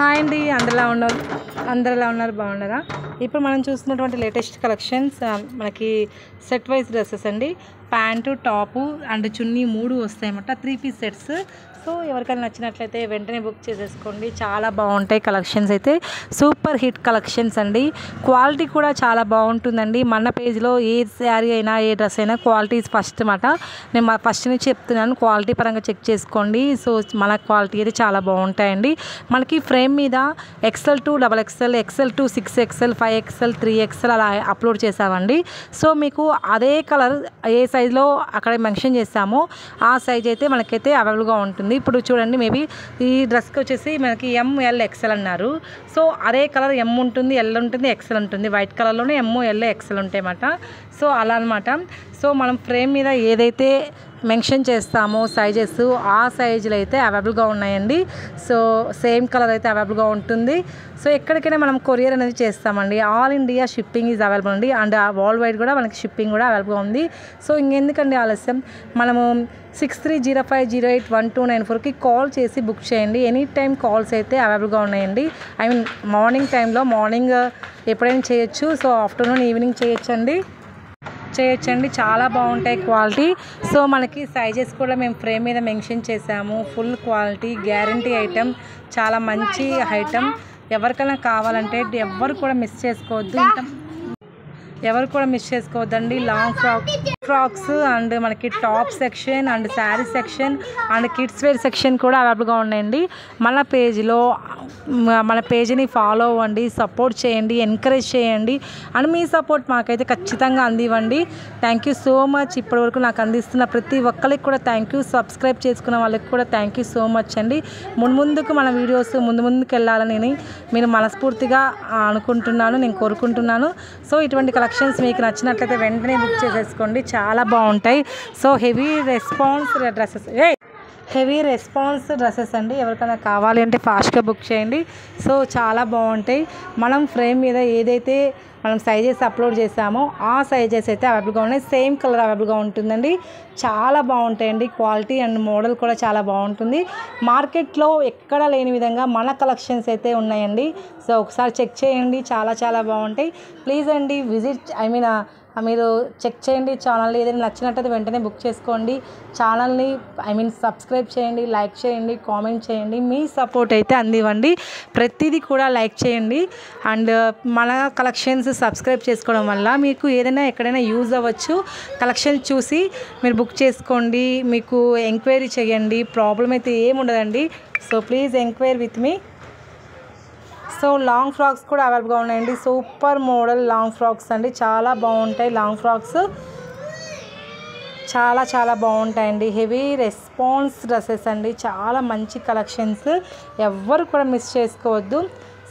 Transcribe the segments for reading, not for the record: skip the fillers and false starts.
Hi అండి, అందరిలా ఉన్నారు బాగున్నారా? ఇప్పుడు మనం చూస్తున్నటువంటి లేటెస్ట్ కలెక్షన్స్ మనకి సెట్ వైజ్ డ్రెస్సెస్ అండి. ప్యాంటు, టాపు అండ్ చున్నీ 3 వస్తాయన్నమాట. 3 పీస్ సెట్స్. సో ఎవరికైనా నచ్చినట్లయితే వెంటనే బుక్ చేసేసుకోండి. చాలా బాగుంటాయి కలెక్షన్స్ అయితే. సూపర్ హిట్ కలెక్షన్స్ అండి. క్వాలిటీ కూడా చాలా బాగుంటుందండి. మన పేజ్లో ఏ శారీ అయినా ఏ డ్రెస్ అయినా క్వాలిటీ ఫస్ట్ అన్నమాట. నేను ఫస్ట్ నుంచి చెప్తున్నాను, క్వాలిటీ పరంగా చెక్ చేసుకోండి. సో మన క్వాలిటీ అయితే చాలా బాగుంటాయండి. మనకి ఫ్రేమ్ మీద XL to XXL, XL to 6XL, 5XL, 3XL అలా అప్లోడ్ చేసామండి. సో మీకు అదే కలర్ ఏ సైజులో అక్కడ మెన్షన్ చేస్తామో ఆ సైజ్ అయితే మనకైతే అవైలబుల్గా ఉంటుంది. ఇప్పుడు చూడండి, మేబీ ఈ డ్రెస్కి వచ్చేసి మనకి ML XL అన్నారు. సో అదే కలర్ M ఉంటుంది, L ఉంటుంది, XL ఉంటుంది. వైట్ కలర్లోనే M, L, XL ఉంటాయి అన్నమాట. సో అలా అనమాట. సో మనం ఫ్రేమ్ మీద ఏదైతే మెన్షన్ చేస్తామో సైజెస్ ఆ సైజులు అయితే అవైలబుల్గా ఉన్నాయండి. సో సేమ్ కలర్ అయితే అవైలబుల్గా ఉంటుంది. సో ఎక్కడికైనా మనం కొరియర్ అనేది చేస్తామండి. All India shipping is available అండి. అండ్ వరల్డ్ వైడ్ కూడా మనకి షిప్పింగ్ కూడా అవైలబుల్గా ఉంది. సో ఇంకెందుకండి ఆలస్యం, మనము 6305081294కి కాల్ చేసి బుక్ చేయండి. ఎనీ టైం కాల్స్ అయితే అవైలబుల్గా ఉన్నాయండి. ఐ మీన్ మార్నింగ్ టైంలో, మార్నింగ్ ఎప్పుడైనా చేయొచ్చు. సో ఆఫ్టర్నూన్, ఈవినింగ్ చేయొచ్చండి. చాలా బాగుంటాయి క్వాలిటీ. సో మనకి సైజెస్ కూడా మేము ఫ్రేమ్ మీద మెన్షన్ చేసాము. ఫుల్ క్వాలిటీ గ్యారంటీ ఐటెం, చాలా మంచి ఐటెం. ఎవరికైనా కావాలంటే ఎవరు కూడా మిస్ చేసుకోవద్దండి. లాంగ్ ఫ్రాక్స్ అండ్ మనకి top section and sari section and kids wear section కూడా అవైలబుల్గా ఉన్నాయండి. మన పేజీని ఫాలో అవ్వండి, సపోర్ట్ చేయండి, ఎంకరేజ్ చేయండి. అండ్ మీ సపోర్ట్ మాకైతే ఖచ్చితంగా అందివ్వండి. Thank you so much. ఇప్పటివరకు నాకు అందిస్తున్న ప్రతి ఒక్కరికి కూడా థ్యాంక్ యూ. సబ్స్క్రైబ్ చేసుకున్న వాళ్ళకి కూడా థ్యాంక్ యూ సో మచ్ అండి. ముందుకు మన వీడియోస్ ముందుకు వెళ్ళాలని నేను మనస్ఫూర్తిగా అనుకుంటున్నాను, నేను కోరుకుంటున్నాను. సో ఇటువంటి కలెక్షన్స్ మీకు నచ్చినట్లయితే వెంటనే బుక్ చేసేసుకోండి. చాలా బాగుంటాయి. సో హెవీ రెస్పాన్స్ డ్రెస్సెస్ అండి. ఎవరికైనా కావాలి అంటే ఫాస్ట్గా బుక్ చేయండి. సో చాలా బాగుంటాయి. మనం ఫ్రేమ్ మీద ఏదైతే మనం సైజెస్ అప్లోడ్ చేసామో ఆ సైజెస్ అయితే అవైలబుల్గా ఉన్నాయి. సేమ్ కలర్ అవైలబుల్గా ఉంటుందండి. చాలా బాగుంటాయండి. క్వాలిటీ అండ్ మోడల్ కూడా చాలా బాగుంటుంది. మార్కెట్లో ఎక్కడ లేని విధంగా మన కలెక్షన్స్ అయితే ఉన్నాయండి. సో ఒకసారి చెక్ చేయండి. చాలా బాగుంటాయి. ప్లీజ్ అండి మీరు చెక్ చేయండి ఛానల్ని. ఏదైనా నచ్చినట్టయితే వెంటనే బుక్ చేసుకోండి. ఛానల్ని సబ్స్క్రైబ్ చేయండి, లైక్ చేయండి, కామెంట్ చేయండి. మీ సపోర్ట్ అయితే అందివ్వండి. ప్రతిదీ కూడా లైక్ చేయండి. అండ్ మన కలెక్షన్స్ సబ్స్క్రైబ్ చేసుకోవడం వల్ల మీకు ఏదైనా ఎక్కడైనా యూజ్ అవ్వచ్చు. కలెక్షన్స్ చూసి మీరు బుక్ చేసుకోండి. మీకు ఎంక్వైరీ చేయండి. ప్రాబ్లం అయితే ఏముండదండి. So please enquiry with me. So long frocks కూడా అవైలబుల్గా ఉన్నాయండి. సూపర్ మోడల్ లాంగ్ ఫ్రాక్స్ అండి. చాలా బాగుంటాయి. లాంగ్ ఫ్రాక్స్ చాలా బాగుంటాయండి. హెవీ రెస్పాన్స్ డ్రెస్సెస్ అండి. చాలా మంచి కలెక్షన్స్, ఎవ్వరు కూడా మిస్ చేసుకోవద్దు.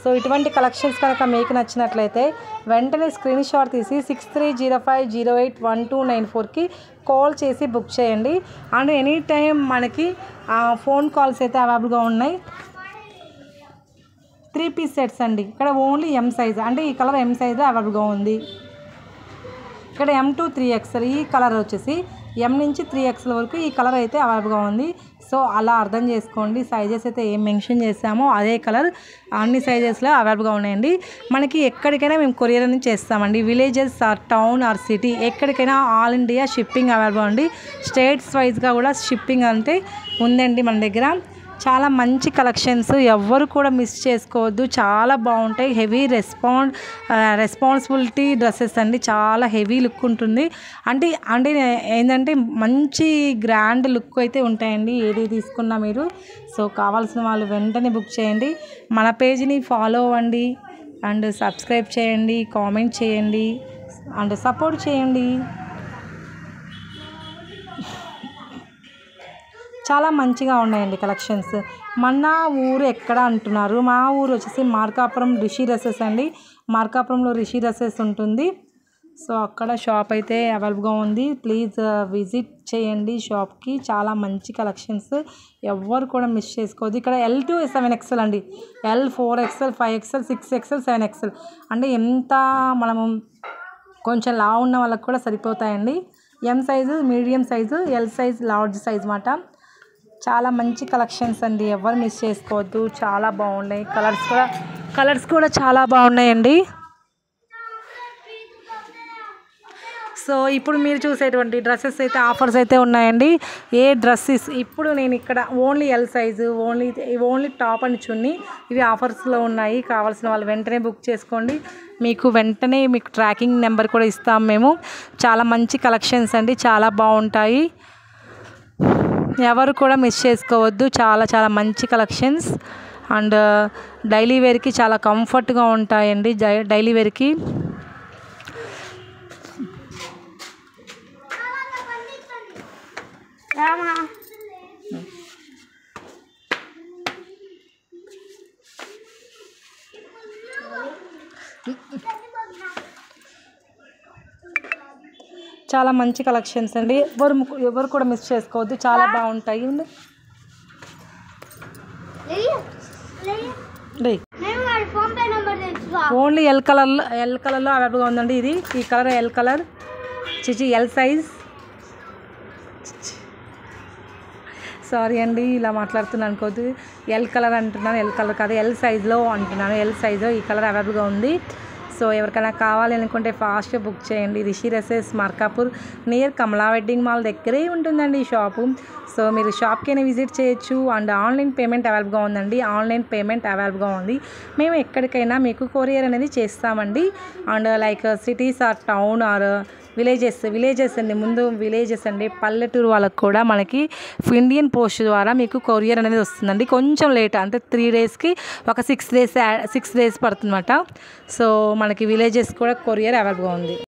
సో ఇటువంటి కలెక్షన్స్ కనుక మీకు నచ్చినట్లయితే వెంటనే స్క్రీన్ షాట్ తీసి 6305081294కి కాల్ చేసి బుక్ చేయండి. అండ్ ఎనీ టైం మనకి ఫోన్ కాల్స్ అయితే అవైలబుల్గా ఉన్నాయి. 3 పీస్ సెట్స్ అండి. ఇక్కడ ఓన్లీ M సైజ్, అంటే ఈ కలర్ M సైజ్ అవైలబుల్గా ఉంది. ఇక్కడ M to 3XL, ఈ కలర్ వచ్చేసి M నుంచి 3XL వరకు ఈ కలర్ అయితే అవైలబుల్గా ఉంది. సో అలా అర్థం చేసుకోండి. సైజెస్ అయితే ఏం మెన్షన్ చేస్తామో అదే కలర్ అన్ని సైజెస్లో అవైలబుల్గా ఉన్నాయండి. మనకి ఎక్కడికైనా మేము కొరియర్ అనేది చేస్తామండి. Villages are town or city, ఎక్కడికైనా ఆల్ ఇండియా షిప్పింగ్ అవైలబుల్ అండి. స్టేట్స్ వైజ్గా కూడా షిప్పింగ్ అంటే ఉందండి మన దగ్గర. చాలా మంచి కలెక్షన్స్, ఎవ్వరు కూడా మిస్ చేసుకోవద్దు. చాలా బాగుంటాయి. హెవీ రెస్పాన్సిబిలిటీ డ్రెస్సెస్ అండి. చాలా హెవీ లుక్ ఉంటుంది. అంటే ఏంటంటే మంచి గ్రాండ్ లుక్ అయితే ఉంటాయండి ఏది తీసుకున్నా మీరు. సో కావాల్సిన వాళ్ళు వెంటనే బుక్ చేయండి. మన పేజీని ఫాలో అవ్వండి అండ్ సబ్స్క్రైబ్ చేయండి, కామెంట్ చేయండి అండ్ సపోర్ట్ చేయండి. చాలా మంచిగా ఉన్నాయండి కలెక్షన్స్. మన ఊరు ఎక్కడ అంటున్నారు? మా ఊరు వచ్చేసి మార్కాపురం రిషి డ్రెస్సెస్ అండి. మార్కాపురంలో రిషి డ్రెస్సెస్ ఉంటుంది. సో అక్కడ షాప్ అయితే అవైలబుల్గా ఉంది. ప్లీజ్ విజిట్ చేయండి షాప్కి. చాలా మంచి కలెక్షన్స్, ఎవ్వరు కూడా మిస్ చేసుకోవద్దు. ఇక్కడ L to 7XL అండి. L 4XL, 5XL, 6XL, 7XL అంటే ఎంత మనము కొంచెం లావు ఉన్న వాళ్ళకి కూడా సరిపోతాయండి. M size, medium size, L size, large size మాట. చాలా మంచి కలెక్షన్స్ అండి, ఎవరు మిస్ చేసుకోవద్దు. చాలా బాగున్నాయి, కలర్స్ కూడా చాలా బాగున్నాయండి. సో ఇప్పుడు మీరు చూసేటువంటి డ్రెస్సెస్ అయితే ఆఫర్స్ అయితే ఉన్నాయండి. ఏ డ్రెస్సెస్ ఇప్పుడు నేను ఇక్కడ only L size, only top and chunni ఇవి ఆఫర్స్లో ఉన్నాయి. కావాల్సిన వాళ్ళు వెంటనే బుక్ చేసుకోండి. మీకు వెంటనే మీకు ట్రాకింగ్ నెంబర్ కూడా ఇస్తాం మేము. చాలా మంచి కలెక్షన్స్ అండి, చాలా బాగుంటాయి, ఎవరు కూడా మిస్ చేసుకోవద్దు. చాలా చాలా మంచి కలెక్షన్స్ అండ్ డైలీ వేర్కి చాలా కంఫర్ట్గా ఉంటాయండి. డైలీ వేర్కి చాలా మంచి కలెక్షన్స్ అండి, ఎవరు కూడా మిస్ చేసుకోవద్దు. చాలా బాగుంటాయి. ఓన్లీ ఎల్ కలర్లో అవైలబుల్గా ఉందండి. ఈ కలర్ ఎల్ సైజ్. సారీ అండి, ఇలా మాట్లాడుతున్నాను అనుకోవద్దు. ఎల్ కలర్ అంటున్నాను, ఎల్ కలర్ కాదు, ఎల్ సైజులో అంటున్నాను. ఎల్ సైజులో ఈ కలర్ అవైలబుల్గా ఉంది. సో ఎవరికైనా కావాలి అనుకుంటే ఫాస్ట్గా బుక్ చేయండి. రిషి డ్రెస్సెస్ మార్కాపూర్ నియర్ కమలా వెడ్డింగ్ మాల్ దగ్గరే ఉంటుందండి ఈ షాపు. సో మీరు షాప్కైనా విజిట్ చేయొచ్చు. అండ్ ఆన్లైన్ పేమెంట్ అవైలబుల్గా ఉంది. మేము ఎక్కడికైనా మీకు కొరియర్ అనేది చేస్తామండి. And like cities are town or villages అండి, ముందు విలేజెస్ అండి, పల్లెటూరు వాళ్ళకు కూడా మనకి ఇండియన్ పోస్ట్ ద్వారా మీకు కొరియర్ అనేది వస్తుందండి. కొంచెం లేట్ అంటే 3 డేస్కి ఒక 6 డేస్ పడుతుందన్నమాట. సో మనకి విలేజెస్ కూడా కొరియర్ అవైలబుల్గా ఉంది.